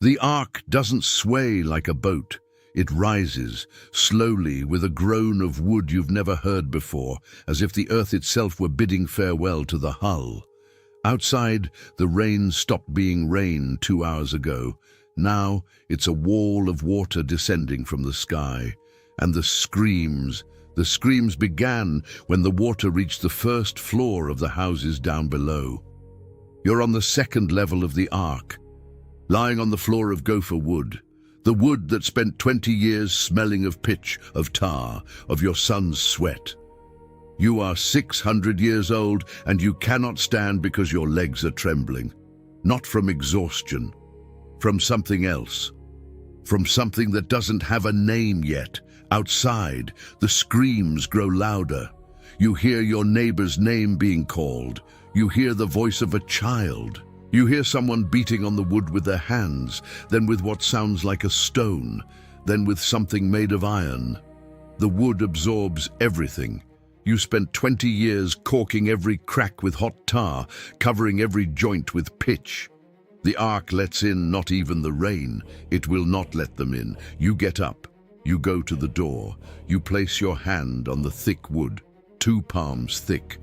The ark doesn't sway like a boat. It rises, slowly, with a groan of wood you've never heard before, as if the earth itself were bidding farewell to the hull. Outside, the rain stopped being rain 2 hours ago. Now, it's a wall of water descending from the sky. And the screams began when the water reached the first floor of the houses down below. You're on the second level of the ark, lying on the floor of gopher wood, the wood that spent 20 years smelling of pitch, of tar, of your son's sweat. You are 600 years old and you cannot stand because your legs are trembling. Not from exhaustion, from something else. From something that doesn't have a name yet. Outside, the screams grow louder. You hear your neighbor's name being called. You hear the voice of a child. You hear someone beating on the wood with their hands, then with what sounds like a stone, then with something made of iron. The wood absorbs everything. You spent 20 years caulking every crack with hot tar, covering every joint with pitch. The ark lets in not even the rain. It will not let them in. You get up. You go to the door. You place your hand on the thick wood, 2 palms thick,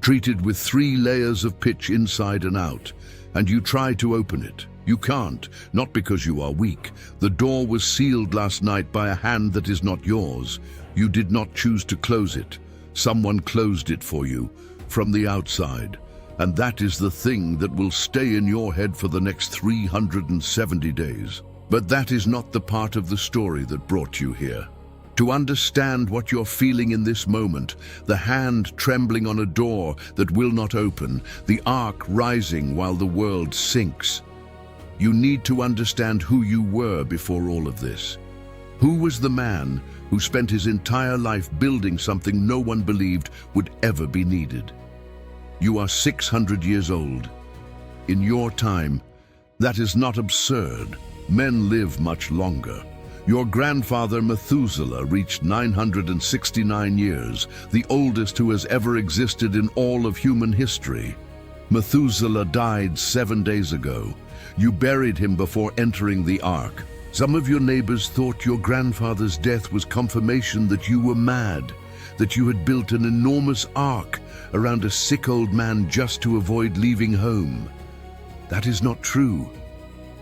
treated with 3 layers of pitch inside and out, and you try to open it. You can't, not because you are weak. The door was sealed last night by a hand that is not yours. You did not choose to close it. Someone closed it for you, from the outside. And that is the thing that will stay in your head for the next 370 days. But that is not the part of the story that brought you here. To understand what you're feeling in this moment, the hand trembling on a door that will not open, the ark rising while the world sinks, you need to understand who you were before all of this. Who was the man who spent his entire life building something no one believed would ever be needed? You are 600 years old. In your time, that is not absurd. Men live much longer. Your grandfather Methuselah reached 969 years, the oldest who has ever existed in all of human history. Methuselah died 7 days ago. You buried him before entering the ark. Some of your neighbors thought your grandfather's death was confirmation that you were mad, that you had built an enormous ark around a sick old man just to avoid leaving home. That is not true.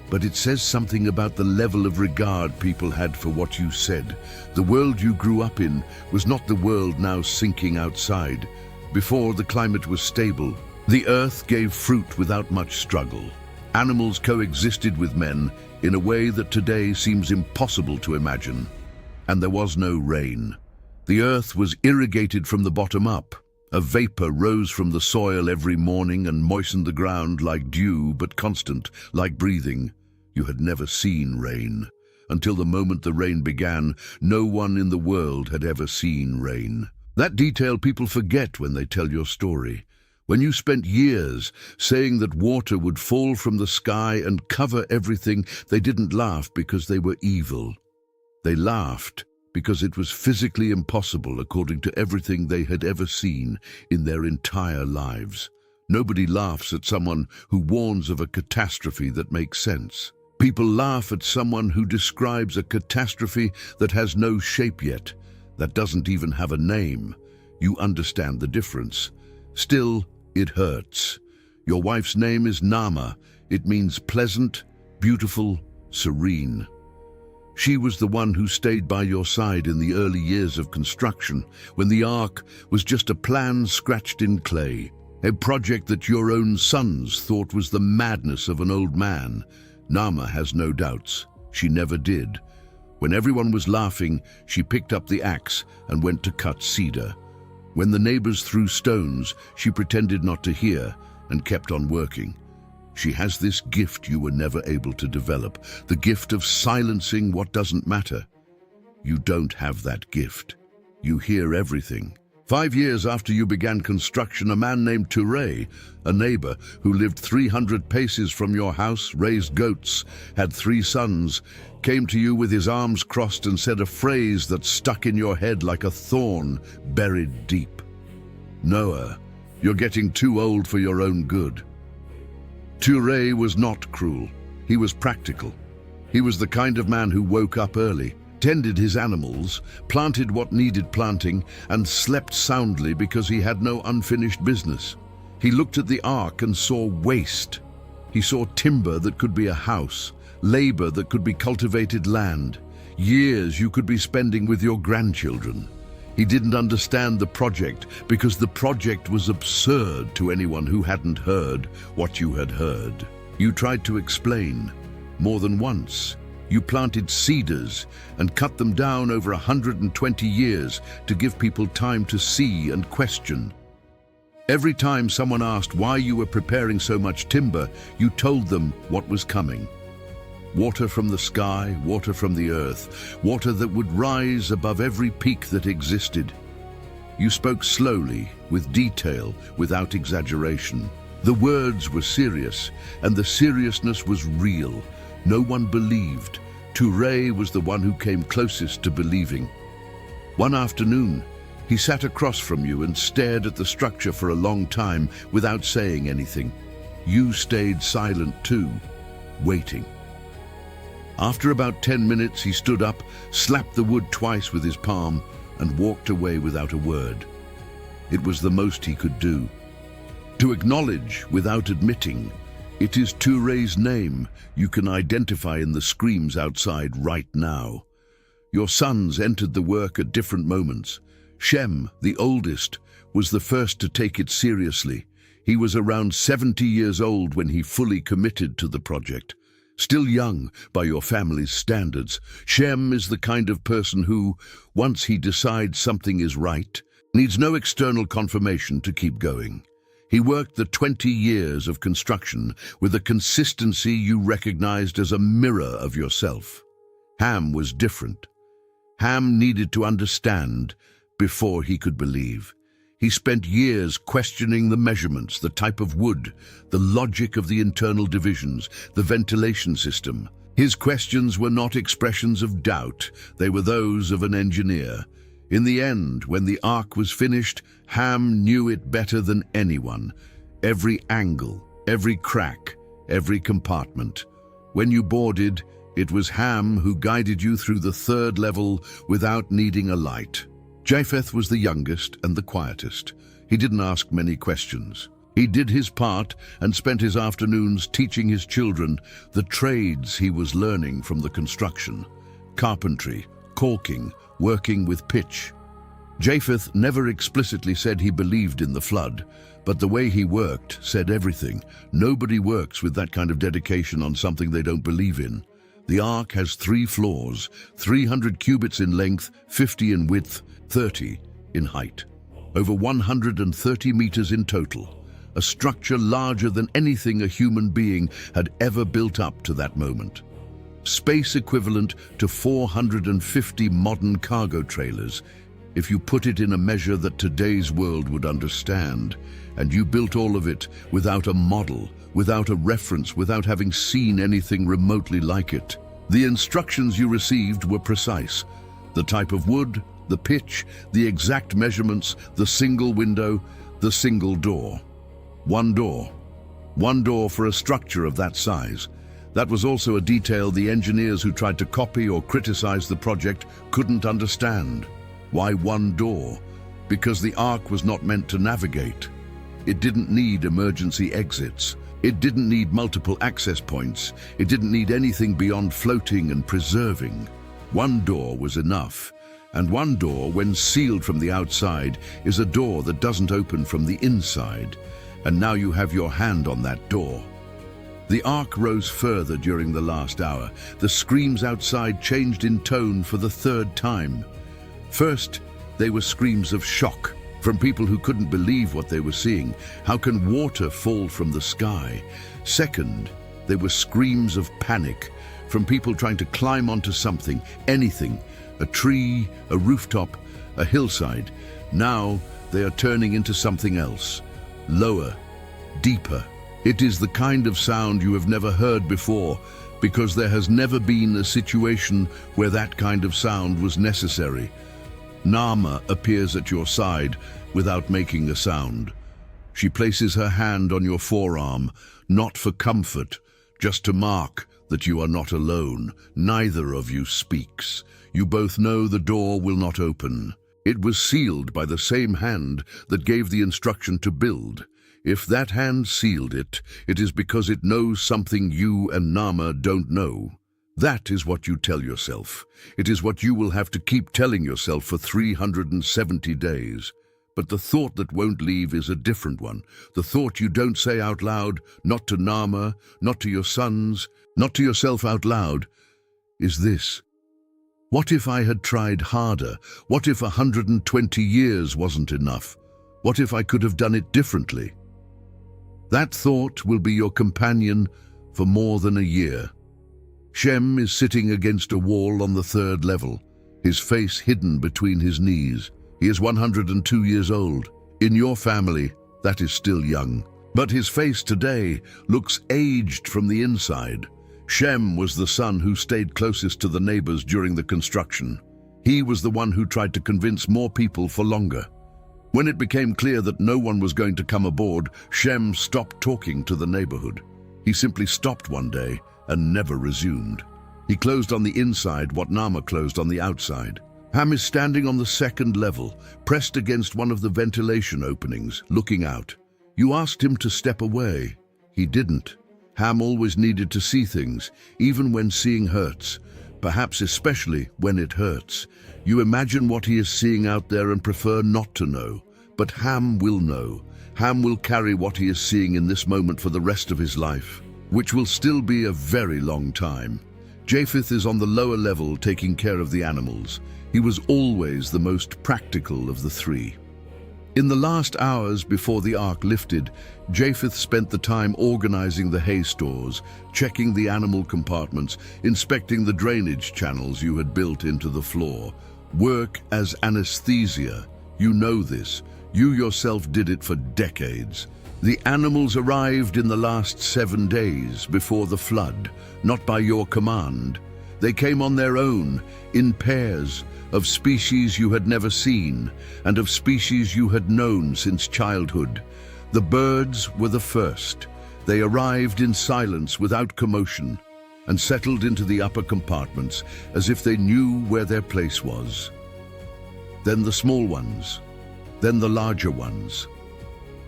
But it says something about the level of regard people had for what you said. The world you grew up in was not the world now sinking outside. Before, the climate was stable. The earth gave fruit without much struggle. Animals coexisted with men in a way that today seems impossible to imagine. And there was no rain. The earth was irrigated from the bottom up. A vapor rose from the soil every morning and moistened the ground like dew, but constant, like breathing. You had never seen rain. Until the moment the rain began, no one in the world had ever seen rain. That detail people forget when they tell your story. When you spent years saying that water would fall from the sky and cover everything, they didn't laugh because they were evil. They laughed because it was physically impossible according to everything they had ever seen in their entire lives. Nobody laughs at someone who warns of a catastrophe that makes sense. People laugh at someone who describes a catastrophe that has no shape yet, that doesn't even have a name. You understand the difference. Still, it hurts. Your wife's name is Nama. It means pleasant, beautiful, serene. She was the one who stayed by your side in the early years of construction, when the ark was just a plan scratched in clay, a project that your own sons thought was the madness of an old man. Nama has no doubts. She never did. When everyone was laughing, she picked up the axe and went to cut cedar. When the neighbors threw stones, she pretended not to hear and kept on working. She has this gift you were never able to develop, the gift of silencing what doesn't matter. You don't have that gift. You hear everything. 5 years after you began construction, a man named Ture, a neighbor who lived 300 paces from your house, raised goats, had 3 sons, came to you with his arms crossed and said a phrase that stuck in your head like a thorn buried deep. Noah, you're getting too old for your own good. Ture was not cruel. He was practical. He was the kind of man who woke up early, tended his animals, planted what needed planting, and slept soundly because he had no unfinished business. He looked at the ark and saw waste. He saw timber that could be a house, labor that could be cultivated land, years you could be spending with your grandchildren. He didn't understand the project because the project was absurd to anyone who hadn't heard what you had heard. You tried to explain more than once. You planted cedars and cut them down over 120 years to give people time to see and question. Every time someone asked why you were preparing so much timber, you told them what was coming. Water from the sky, water from the earth, water that would rise above every peak that existed. You spoke slowly, with detail, without exaggeration. The words were serious, and the seriousness was real. No one believed. Touré was the one who came closest to believing. One afternoon, he sat across from you and stared at the structure for a long time without saying anything. You stayed silent too, waiting. After about 10 minutes, he stood up, slapped the wood twice with his palm, and walked away without a word. It was the most he could do. To acknowledge without admitting, it is Touré's name you can identify in the screams outside right now. Your sons entered the work at different moments. Shem, the oldest, was the first to take it seriously. He was around 70 years old when he fully committed to the project. Still young by your family's standards, Shem is the kind of person who, once he decides something is right, needs no external confirmation to keep going. He worked the 20 years of construction with a consistency you recognized as a mirror of yourself. Ham was different. Ham needed to understand before he could believe. He spent years questioning the measurements, the type of wood, the logic of the internal divisions, the ventilation system. His questions were not expressions of doubt, they were those of an engineer. In the end, when the ark was finished, Ham knew it better than anyone. Every angle, every crack, every compartment. When you boarded, it was Ham who guided you through the third level without needing a light. Japheth was the youngest and the quietest. He didn't ask many questions. He did his part and spent his afternoons teaching his children the trades he was learning from the construction. Carpentry, caulking, working with pitch. Japheth never explicitly said he believed in the flood, but the way he worked said everything. Nobody works with that kind of dedication on something they don't believe in. The ark has 3 floors, 300 cubits in length, 50 in width, 30 in height. Over 130 meters in total, a structure larger than anything a human being had ever built up to that moment. Space equivalent to 450 modern cargo trailers, if you put it in a measure that today's world would understand. And you built all of it without a model, without a reference, without having seen anything remotely like it. The instructions you received were precise. The type of wood, the pitch, the exact measurements, the single window, the single door. One door. One door for a structure of that size. That was also a detail the engineers who tried to copy or criticize the project couldn't understand. Why one door? Because the ark was not meant to navigate. It didn't need emergency exits. It didn't need multiple access points. It didn't need anything beyond floating and preserving. One door was enough. And one door, when sealed from the outside, is a door that doesn't open from the inside. And now you have your hand on that door. The ark rose further during the last hour. The screams outside changed in tone for the 3rd time. First, they were screams of shock from people who couldn't believe what they were seeing. How can water fall from the sky? Second, they were screams of panic from people trying to climb onto something, anything, a tree, a rooftop, a hillside. Now they are turning into something else, lower, deeper. It is the kind of sound you have never heard before, because there has never been a situation where that kind of sound was necessary. Nama appears at your side without making a sound. She places her hand on your forearm, not for comfort, just to mark that you are not alone. Neither of you speaks. You both know the door will not open. It was sealed by the same hand that gave the instruction to build. If that hand sealed it, it is because it knows something you and Nama don't know. That is what you tell yourself. It is what you will have to keep telling yourself for 370 days. But the thought that won't leave is a different one. The thought you don't say out loud, not to Nama, not to your sons, not to yourself out loud, is this. What if I had tried harder? What if 120 years wasn't enough? What if I could have done it differently? That thought will be your companion for more than a year. Shem is sitting against a wall on the 3rd level, his face hidden between his knees. He is 102 years old. In your family, that is still young. But his face today looks aged from the inside. Shem was the son who stayed closest to the neighbors during the construction. He was the one who tried to convince more people for longer. When it became clear that no one was going to come aboard, Shem stopped talking to the neighborhood. He simply stopped one day and never resumed. He closed on the inside what Nama closed on the outside. Ham is standing on the 2nd level, pressed against one of the ventilation openings, looking out. You asked him to step away. He didn't. Ham always needed to see things, even when seeing hurts, perhaps especially when it hurts. You imagine what he is seeing out there and prefer not to know. But Ham will know. Ham will carry what he is seeing in this moment for the rest of his life, which will still be a very long time. Japheth is on the lower level taking care of the animals. He was always the most practical of the three. In the last hours before the ark lifted, Japheth spent the time organizing the hay stores, checking the animal compartments, inspecting the drainage channels you had built into the floor. Work as anesthesia. You know this. You yourself did it for decades. The animals arrived in the last 7 days before the flood, not by your command. They came on their own, in pairs, of species you had never seen, and of species you had known since childhood. The birds were the first. They arrived in silence without commotion, and settled into the upper compartments as if they knew where their place was. Then the small ones, then the larger ones.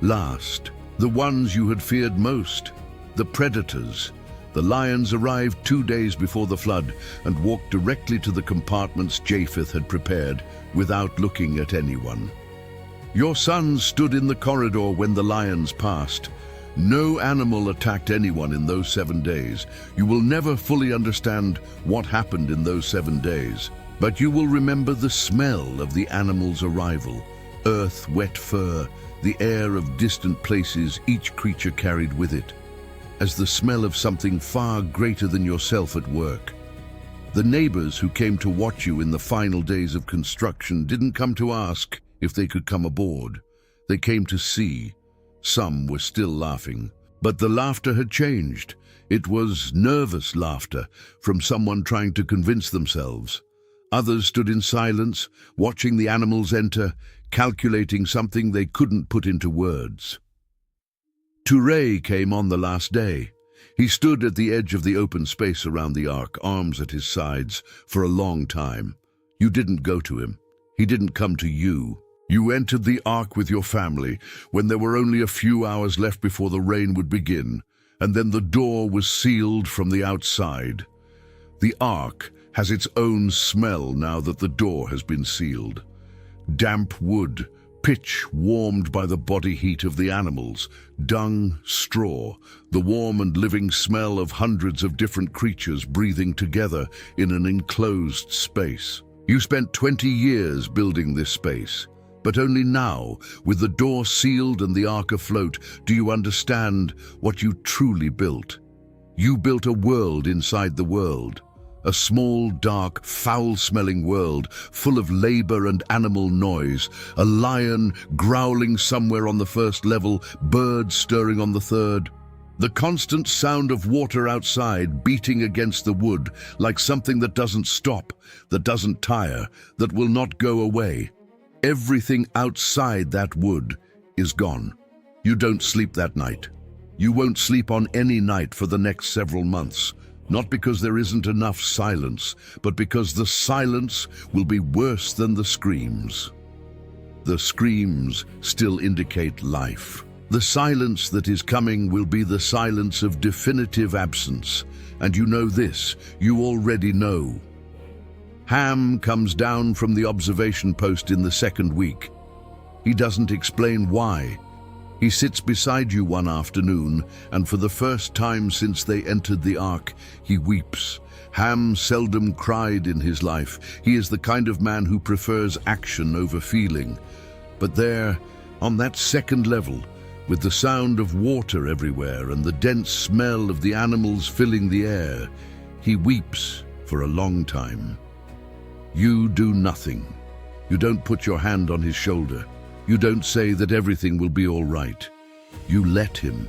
Last, the ones you had feared most, the predators. The lions arrived 2 days before the flood and walked directly to the compartments Japheth had prepared without looking at anyone. Your sons stood in the corridor when the lions passed. No animal attacked anyone in those 7 days. You will never fully understand what happened in those 7 days, but you will remember the smell of the animal's arrival. Earth, wet fur, the air of distant places each creature carried with it, as the smell of something far greater than yourself at work. The neighbors who came to watch you in the final days of construction didn't come to ask if they could come aboard. They came to see. Some were still laughing, but the laughter had changed. It was nervous laughter from someone trying to convince themselves. Others stood in silence, watching the animals enter, calculating something they couldn't put into words. Touré came on the last day. He stood at the edge of the open space around the ark, arms at his sides, for a long time. You didn't go to him. He didn't come to you. You entered the ark with your family when there were only a few hours left before the rain would begin, and then the door was sealed from the outside. The ark has its own smell now that the door has been sealed. Damp wood, pitch warmed by the body heat of the animals, dung, straw, the warm and living smell of hundreds of different creatures breathing together in an enclosed space. You spent 20 years building this space, but only now, with the door sealed and the ark afloat, do you understand what you truly built. You built a world inside the world. A small, dark, foul-smelling world full of labor and animal noise, a lion growling somewhere on the 1st level, birds stirring on the 3rd. The constant sound of water outside beating against the wood like something that doesn't stop, that doesn't tire, that will not go away. Everything outside that wood is gone. You don't sleep that night. You won't sleep on any night for the next several months. Not because there isn't enough silence, but because the silence will be worse than the screams. The screams still indicate life. The silence that is coming will be the silence of definitive absence. And you know this, you already know. Ham comes down from the observation post in the second week. He doesn't explain why. He sits beside you one afternoon, and for the first time since they entered the Ark, he weeps. Ham seldom cried in his life. He is the kind of man who prefers action over feeling. But there, on that second level, with the sound of water everywhere and the dense smell of the animals filling the air, he weeps for a long time. You do nothing. You don't put your hand on his shoulder. You don't say that everything will be all right. You let him.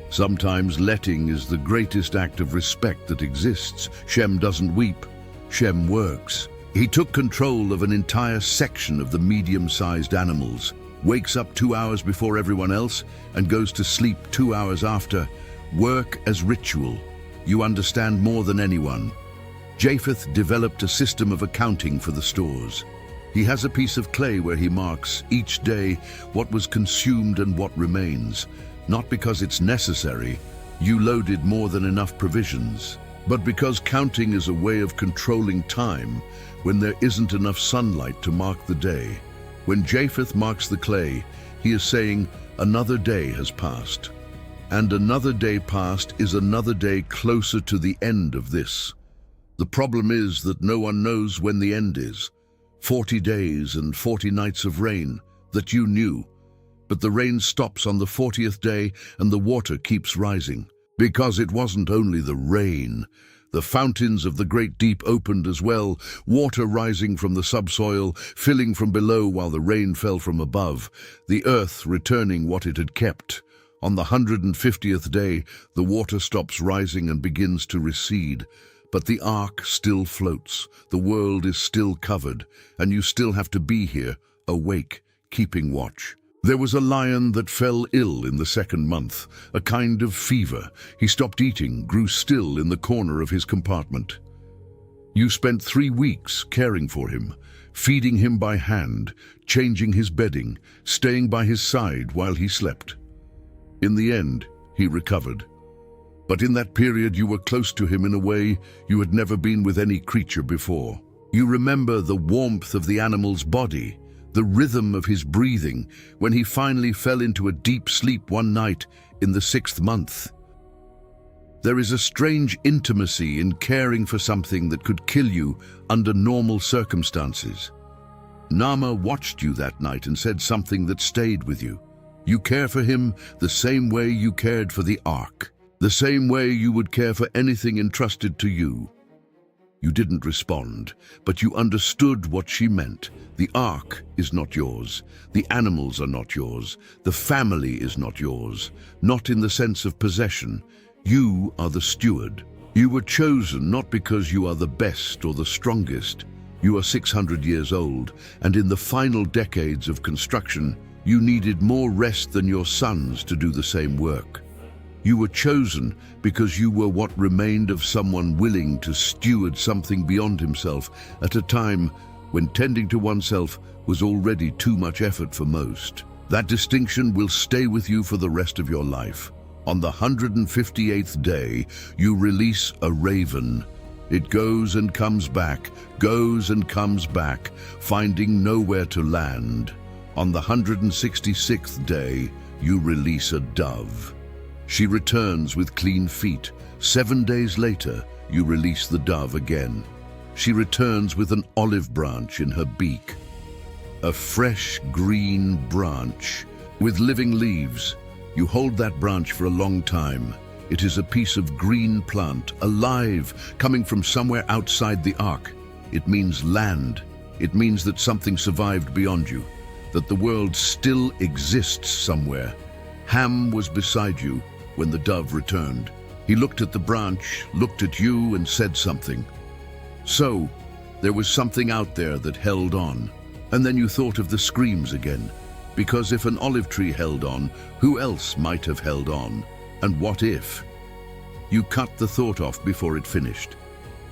Sometimes letting is the greatest act of respect that exists. Shem doesn't weep. Shem works. He took control of an entire section of the medium-sized animals, wakes up 2 hours before everyone else, and goes to sleep 2 hours after. Work as ritual. You understand more than anyone. Japheth developed a system of accounting for the stores. He has a piece of clay where he marks each day what was consumed and what remains. Not because it's necessary, you loaded more than enough provisions, but because counting is a way of controlling time when there isn't enough sunlight to mark the day. When Japheth marks the clay, he is saying, another day has passed. And another day past is another day closer to the end of this. The problem is that no one knows when the end is. 40 days and 40 nights of rain, that you knew. But the rain stops on the 40th day and the water keeps rising. Because it wasn't only the rain. The fountains of the great deep opened as well, water rising from the subsoil, filling from below while the rain fell from above, the earth returning what it had kept. On the 150th day, the water stops rising and begins to recede. But the Ark still floats, the world is still covered, and you still have to be here, awake, keeping watch. There was a lion that fell ill in the second month, a kind of fever. He stopped eating, grew still in the corner of his compartment. You spent 3 weeks caring for him, feeding him by hand, changing his bedding, staying by his side while he slept. In the end, he recovered. But in that period you were close to him in a way you had never been with any creature before. You remember the warmth of the animal's body, the rhythm of his breathing, when he finally fell into a deep sleep one night in the 6th month. There is a strange intimacy in caring for something that could kill you under normal circumstances. Nama watched you that night and said something that stayed with you. You care for him the same way you cared for the Ark. The same way you would care for anything entrusted to you. You didn't respond, but you understood what she meant. The Ark is not yours. The animals are not yours. The family is not yours. Not in the sense of possession. You are the steward. You were chosen not because you are the best or the strongest. You are 600 years old, and in the final decades of construction, you needed more rest than your sons to do the same work. You were chosen because you were what remained of someone willing to steward something beyond himself at a time when tending to oneself was already too much effort for most. That distinction will stay with you for the rest of your life. On the 158th day, you release a raven. It goes and comes back, finding nowhere to land. On the 166th day, you release a dove. She returns with clean feet. 7 days later, you release the dove again. She returns with an olive branch in her beak. A fresh green branch with living leaves. You hold that branch for a long time. It is a piece of green plant, alive, coming from somewhere outside the Ark. It means land. It means that something survived beyond you, that the world still exists somewhere. Ham was beside you when the dove returned. He looked at the branch, looked at you, and said something. So, there was something out there that held on. And then you thought of the screams again. Because if an olive tree held on, who else might have held on? And what if? You cut the thought off before it finished.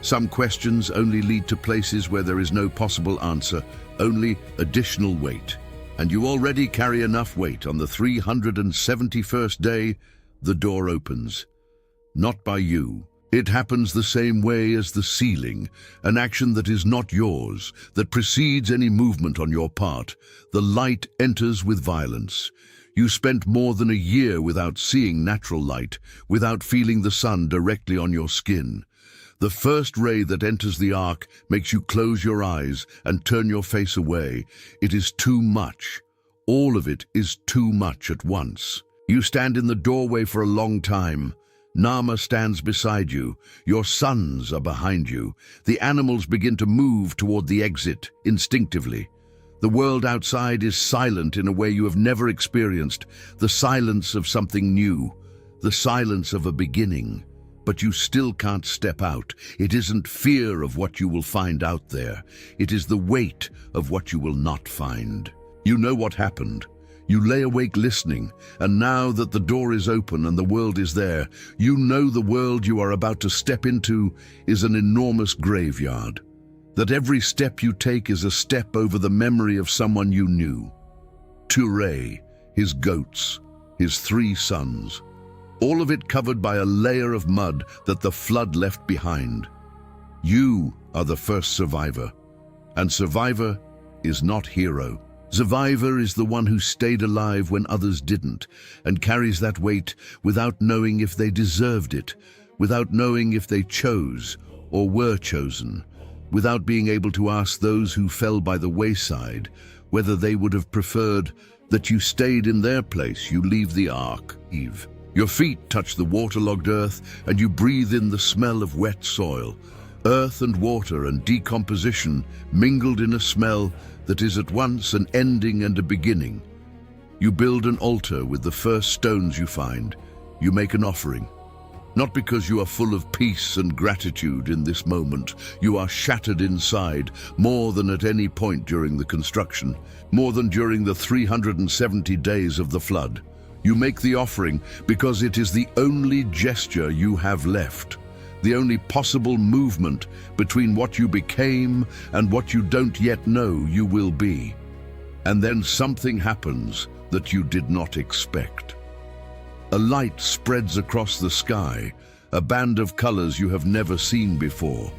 Some questions only lead to places where there is no possible answer, only additional weight. And you already carry enough weight. On the 371st day, the door opens. Not by you. It happens the same way as the sealing, an action that is not yours, that precedes any movement on your part. The light enters with violence. You spent more than a year without seeing natural light, without feeling the sun directly on your skin. The first ray that enters the ark makes you close your eyes and turn your face away. It is too much. All of it is too much at once. You stand in the doorway for a long time. Nama stands beside you. Your sons are behind you. The animals begin to move toward the exit, instinctively. The world outside is silent in a way you have never experienced, the silence of something new, the silence of a beginning. But you still can't step out. It isn't fear of what you will find out there. It is the weight of what you will not find. You know what happened. You lay awake listening, and now that the door is open and the world is there, you know the world you are about to step into is an enormous graveyard. That every step you take is a step over the memory of someone you knew. Ture, his goats, his 3 sons. All of it covered by a layer of mud that the flood left behind. You are the first survivor, and survivor is not hero. Survivor is the one who stayed alive when others didn't, and carries that weight without knowing if they deserved it, without knowing if they chose or were chosen, without being able to ask those who fell by the wayside whether they would have preferred that you stayed in their place. You leave the ark, Eve. Your feet touch the waterlogged earth, and you breathe in the smell of wet soil. Earth and water and decomposition mingled in a smell that is at once an ending and a beginning. You build an altar with the first stones you find. You make an offering. Not because you are full of peace and gratitude in this moment. You are shattered inside more than at any point during the construction, more than during the 370 days of the flood. You make the offering because it is the only gesture you have left. The only possible movement between what you became and what you don't yet know you will be. And then something happens that you did not expect. A light spreads across the sky, a band of colors you have never seen before,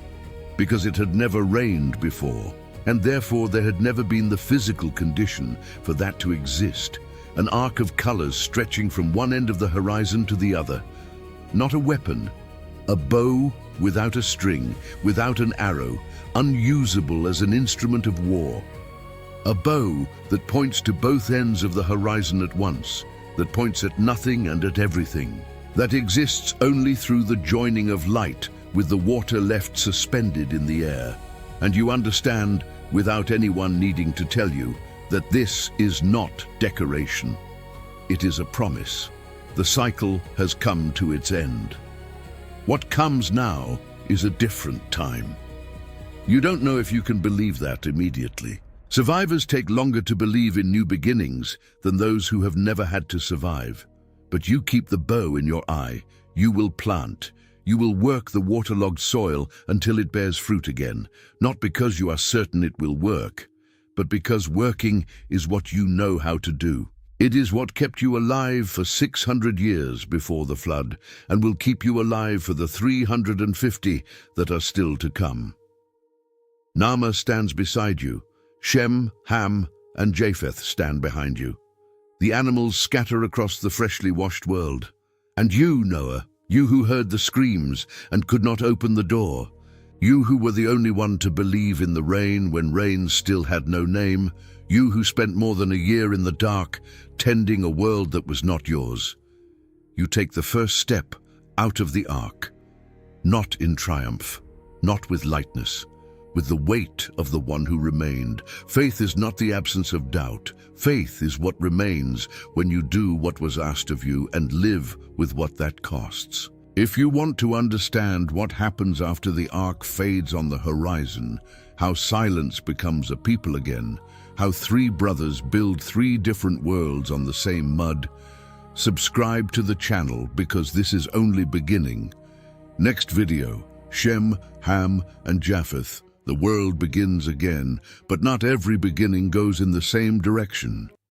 because it had never rained before, and therefore there had never been the physical condition for that to exist. An arc of colors stretching from one end of the horizon to the other. Not a weapon. A bow without a string, without an arrow, unusable as an instrument of war. A bow that points to both ends of the horizon at once, that points at nothing and at everything, that exists only through the joining of light with the water left suspended in the air. And you understand, without anyone needing to tell you, that this is not decoration. It is a promise. The cycle has come to its end. What comes now is a different time. You don't know if you can believe that immediately. Survivors take longer to believe in new beginnings than those who have never had to survive. But you keep the bow in your eye. You will plant. You will work the waterlogged soil until it bears fruit again, not because you are certain it will work, but because working is what you know how to do. It is what kept you alive for 600 years before the flood, and will keep you alive for the 350 that are still to come. Nama stands beside you. Shem, Ham, and Japheth stand behind you. The animals scatter across the freshly washed world. And you, Noah, you who heard the screams and could not open the door, you who were the only one to believe in the rain when rain still had no name, you who spent more than a year in the dark, tending a world that was not yours. You take the first step out of the ark, not in triumph, not with lightness, with the weight of the one who remained. Faith is not the absence of doubt. Faith is what remains when you do what was asked of you and live with what that costs. If you want to understand what happens after the ark fades on the horizon, how silence becomes a people again, how 3 brothers build 3 different worlds on the same mud, subscribe to the channel because this is only beginning. Next video, Shem, Ham, and Japheth. The world begins again, but not every beginning goes in the same direction.